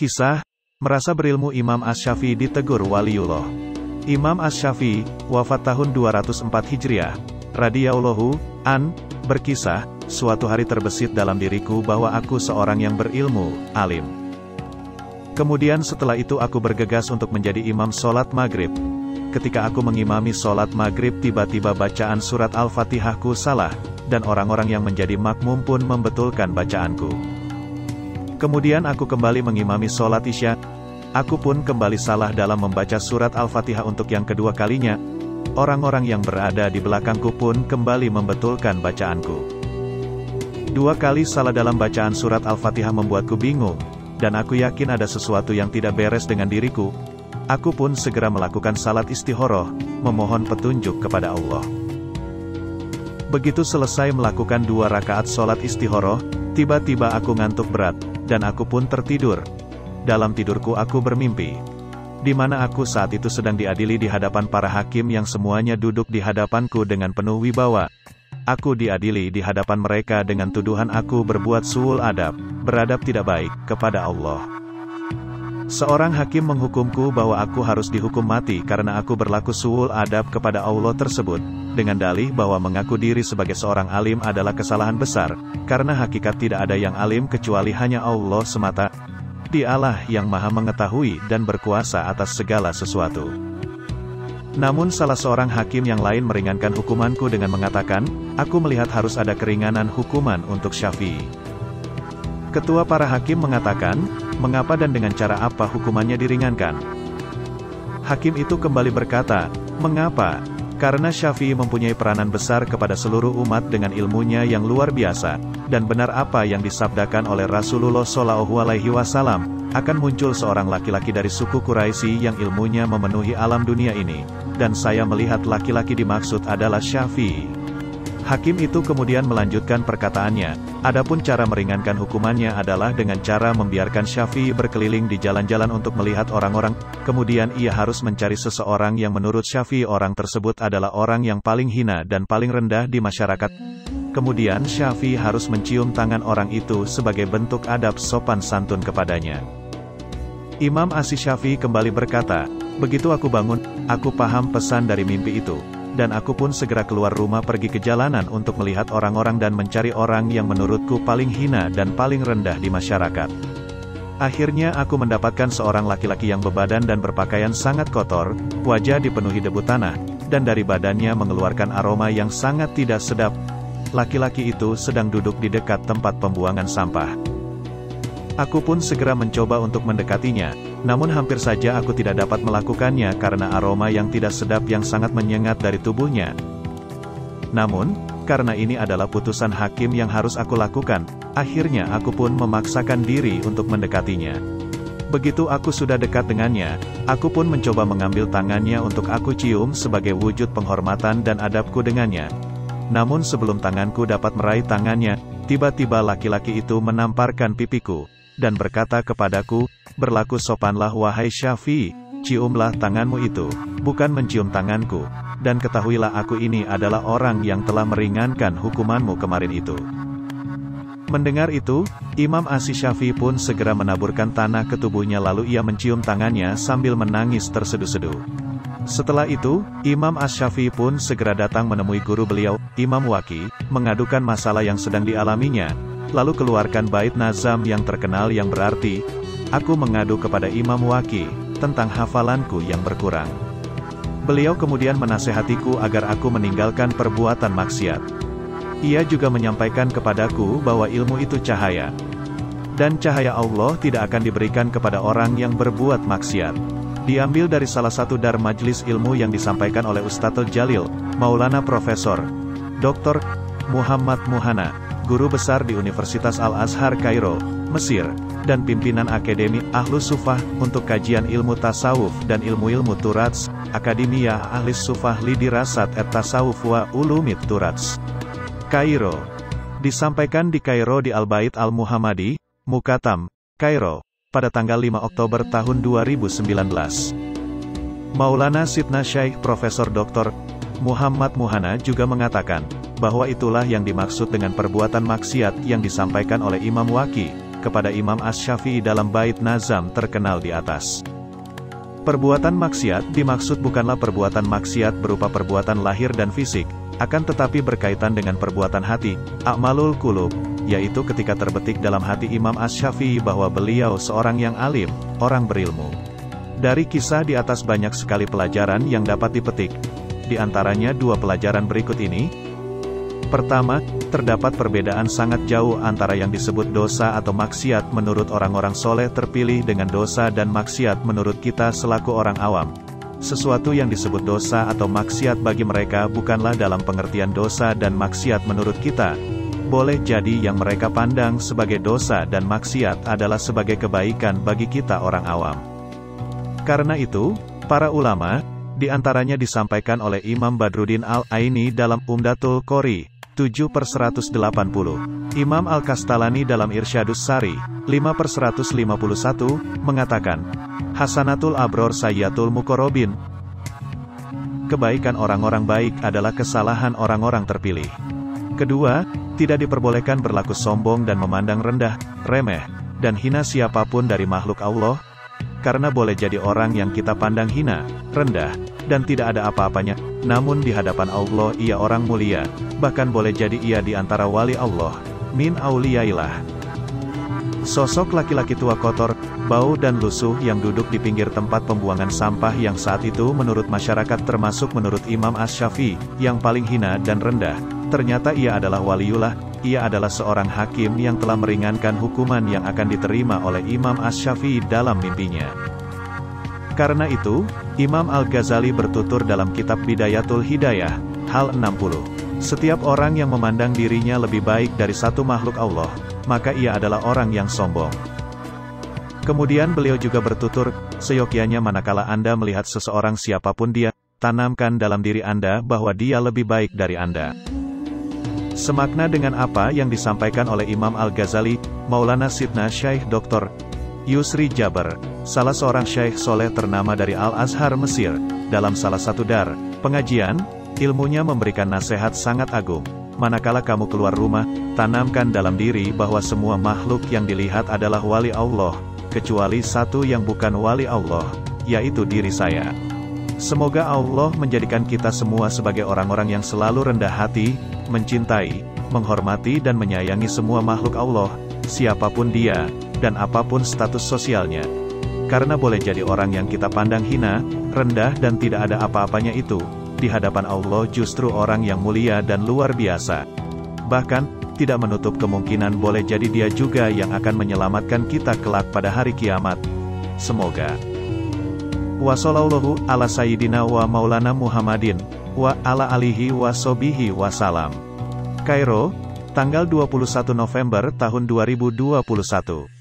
Kisah, merasa berilmu Imam Asy-Syafi'i ditegur waliullah. Imam Asy-Syafi'i, wafat tahun 204 Hijriah, radhiyallahu an, berkisah, suatu hari terbesit dalam diriku bahwa aku seorang yang berilmu, alim. Kemudian setelah itu aku bergegas untuk menjadi imam sholat maghrib. Ketika aku mengimami sholat maghrib tiba-tiba bacaan surat Al-Fatihahku salah, dan orang-orang yang menjadi makmum pun membetulkan bacaanku. Kemudian aku kembali mengimami sholat isya. Aku pun kembali salah dalam membaca surat Al-Fatihah untuk yang kedua kalinya. Orang-orang yang berada di belakangku pun kembali membetulkan bacaanku. Dua kali salah dalam bacaan surat Al-Fatihah membuatku bingung, dan aku yakin ada sesuatu yang tidak beres dengan diriku. Aku pun segera melakukan salat istikharah, memohon petunjuk kepada Allah. Begitu selesai melakukan 2 rakaat sholat istikharah, tiba-tiba aku ngantuk berat, dan aku pun tertidur. Dalam tidurku aku bermimpi, di mana aku saat itu sedang diadili di hadapan para hakim yang semuanya duduk di hadapanku dengan penuh wibawa. Aku diadili di hadapan mereka dengan tuduhan aku berbuat su'ul adab, beradab tidak baik, kepada Allah. Seorang hakim menghukumku bahwa aku harus dihukum mati karena aku berlaku su'ul adab kepada Allah tersebut, dengan dalih bahwa mengaku diri sebagai seorang alim adalah kesalahan besar, karena hakikat tidak ada yang alim kecuali hanya Allah semata. Dialah yang maha mengetahui dan berkuasa atas segala sesuatu. Namun salah seorang hakim yang lain meringankan hukumanku dengan mengatakan, aku melihat harus ada keringanan hukuman untuk Syafi'i. Ketua para hakim mengatakan, mengapa dan dengan cara apa hukumannya diringankan? Hakim itu kembali berkata, mengapa? Karena Syafi'i mempunyai peranan besar kepada seluruh umat dengan ilmunya yang luar biasa, dan benar apa yang disabdakan oleh Rasulullah SAW, akan muncul seorang laki-laki dari suku Quraisy yang ilmunya memenuhi alam dunia ini, dan saya melihat laki-laki dimaksud adalah Syafi'i. Hakim itu kemudian melanjutkan perkataannya, adapun cara meringankan hukumannya adalah dengan cara membiarkan Syafi'i berkeliling di jalan-jalan untuk melihat orang-orang, kemudian ia harus mencari seseorang yang menurut Syafi'i orang tersebut adalah orang yang paling hina dan paling rendah di masyarakat. Kemudian Syafi'i harus mencium tangan orang itu sebagai bentuk adab sopan santun kepadanya. Imam Asy-Syafi'i kembali berkata, begitu aku bangun, aku paham pesan dari mimpi itu. Dan aku pun segera keluar rumah pergi ke jalanan untuk melihat orang-orang dan mencari orang yang menurutku paling hina dan paling rendah di masyarakat. Akhirnya aku mendapatkan seorang laki-laki yang bebadan dan berpakaian sangat kotor, wajah dipenuhi debu tanah, dan dari badannya mengeluarkan aroma yang sangat tidak sedap. Laki-laki itu sedang duduk di dekat tempat pembuangan sampah. Aku pun segera mencoba untuk mendekatinya, namun hampir saja aku tidak dapat melakukannya karena aroma yang tidak sedap yang sangat menyengat dari tubuhnya. Namun, karena ini adalah putusan hakim yang harus aku lakukan, akhirnya aku pun memaksakan diri untuk mendekatinya. Begitu aku sudah dekat dengannya, aku pun mencoba mengambil tangannya untuk aku cium sebagai wujud penghormatan dan adabku dengannya. Namun sebelum tanganku dapat meraih tangannya, tiba-tiba laki-laki itu menamparkan pipiku, dan berkata kepadaku, berlaku sopanlah wahai Syafi'i, ciumlah tanganmu itu, bukan mencium tanganku, dan ketahuilah aku ini adalah orang yang telah meringankan hukumanmu kemarin itu. Mendengar itu, Imam Asy-Syafi'i pun segera menaburkan tanah ke tubuhnya lalu ia mencium tangannya sambil menangis terseduh-seduh. Setelah itu, Imam Asy-Syafi'i pun segera datang menemui guru beliau, Imam Waqi', mengadukan masalah yang sedang dialaminya, lalu keluarkan bait nazam yang terkenal yang berarti, aku mengadu kepada Imam Waqi' tentang hafalanku yang berkurang. Beliau kemudian menasehatiku agar aku meninggalkan perbuatan maksiat. Ia juga menyampaikan kepadaku bahwa ilmu itu cahaya, dan cahaya Allah tidak akan diberikan kepada orang yang berbuat maksiat. Diambil dari salah satu dar majelis ilmu yang disampaikan oleh Ustadzul Jalil, Maulana Profesor Dr. Muhammad Muhana, guru besar di Universitas Al-Azhar Kairo, Mesir, dan pimpinan Akademi Ahlus Sufah untuk kajian ilmu tasawuf dan ilmu-ilmu turats, Akademiyah Ahlis Sufah Lidirasat et Tasawuf wa Ulumit Turats, Kairo. Disampaikan di Kairo di Al-Bait Al-Muhammadi, Mukatam, Kairo, pada tanggal 5 Oktober tahun 2019. Maulana Sidna Syekh Profesor Dr. Muhammad Muhana juga mengatakan, bahwa itulah yang dimaksud dengan perbuatan maksiat yang disampaikan oleh Imam Waqi', kepada Imam Asy-Syafi'i dalam bait nazam terkenal di atas. Perbuatan maksiat dimaksud bukanlah perbuatan maksiat berupa perbuatan lahir dan fisik, akan tetapi berkaitan dengan perbuatan hati, a'malul qulub, yaitu ketika terbetik dalam hati Imam Asy-Syafi'i bahwa beliau seorang yang alim, orang berilmu. Dari kisah di atas banyak sekali pelajaran yang dapat dipetik. Di antaranya dua pelajaran berikut ini. Pertama, terdapat perbedaan sangat jauh antara yang disebut dosa atau maksiat menurut orang-orang soleh terpilih dengan dosa dan maksiat menurut kita selaku orang awam. Sesuatu yang disebut dosa atau maksiat bagi mereka bukanlah dalam pengertian dosa dan maksiat menurut kita. Boleh jadi yang mereka pandang sebagai dosa dan maksiat adalah sebagai kebaikan bagi kita orang awam. Karena itu, para ulama, di antaranya disampaikan oleh Imam Badruddin Al-Aini dalam Umdatul Qori, 7/180, Imam Al-Kastalani dalam Irsyadus Sari, 5/151, mengatakan, Hasanatul Abror Sayyatul Muqarrabin. Kebaikan orang-orang baik adalah kesalahan orang-orang terpilih. Kedua, tidak diperbolehkan berlaku sombong dan memandang rendah, remeh, dan hina siapapun dari makhluk Allah, karena boleh jadi orang yang kita pandang hina, rendah, dan tidak ada apa-apanya, namun di hadapan Allah ia orang mulia, bahkan boleh jadi ia di antara wali Allah, min auliyaillah. Sosok laki-laki tua kotor, bau dan lusuh yang duduk di pinggir tempat pembuangan sampah yang saat itu menurut masyarakat termasuk menurut Imam Asy-Syafi'i, yang paling hina dan rendah, ternyata ia adalah waliullah, ia adalah seorang hakim yang telah meringankan hukuman yang akan diterima oleh Imam Asy-Syafi'i dalam mimpinya. Karena itu, Imam Al-Ghazali bertutur dalam kitab Bidayatul Hidayah, hal 60. Setiap orang yang memandang dirinya lebih baik dari satu makhluk Allah, maka ia adalah orang yang sombong. Kemudian beliau juga bertutur, seyogyanya manakala Anda melihat seseorang siapapun dia, tanamkan dalam diri Anda bahwa dia lebih baik dari Anda. Semakna dengan apa yang disampaikan oleh Imam Al-Ghazali, Maulana Sidna Syekh Dr. Yusri Jaber, salah seorang syekh soleh ternama dari Al-Azhar Mesir, dalam salah satu dar pengajian, ilmunya memberikan nasihat sangat agung. Manakala kamu keluar rumah, tanamkan dalam diri bahwa semua makhluk yang dilihat adalah wali Allah, kecuali satu yang bukan wali Allah, yaitu diri saya. Semoga Allah menjadikan kita semua sebagai orang-orang yang selalu rendah hati, mencintai, menghormati dan menyayangi semua makhluk Allah, siapapun dia, dan apapun status sosialnya. Karena boleh jadi orang yang kita pandang hina, rendah dan tidak ada apa-apanya itu, di hadapan Allah justru orang yang mulia dan luar biasa. Bahkan, tidak menutup kemungkinan boleh jadi dia juga yang akan menyelamatkan kita kelak pada hari kiamat. Semoga. Wa sallallahu ala sayyidina wa maulana Muhammadin, wa ala alihi wa sobihi wa salam. Kairo, tanggal 21 November tahun 2021.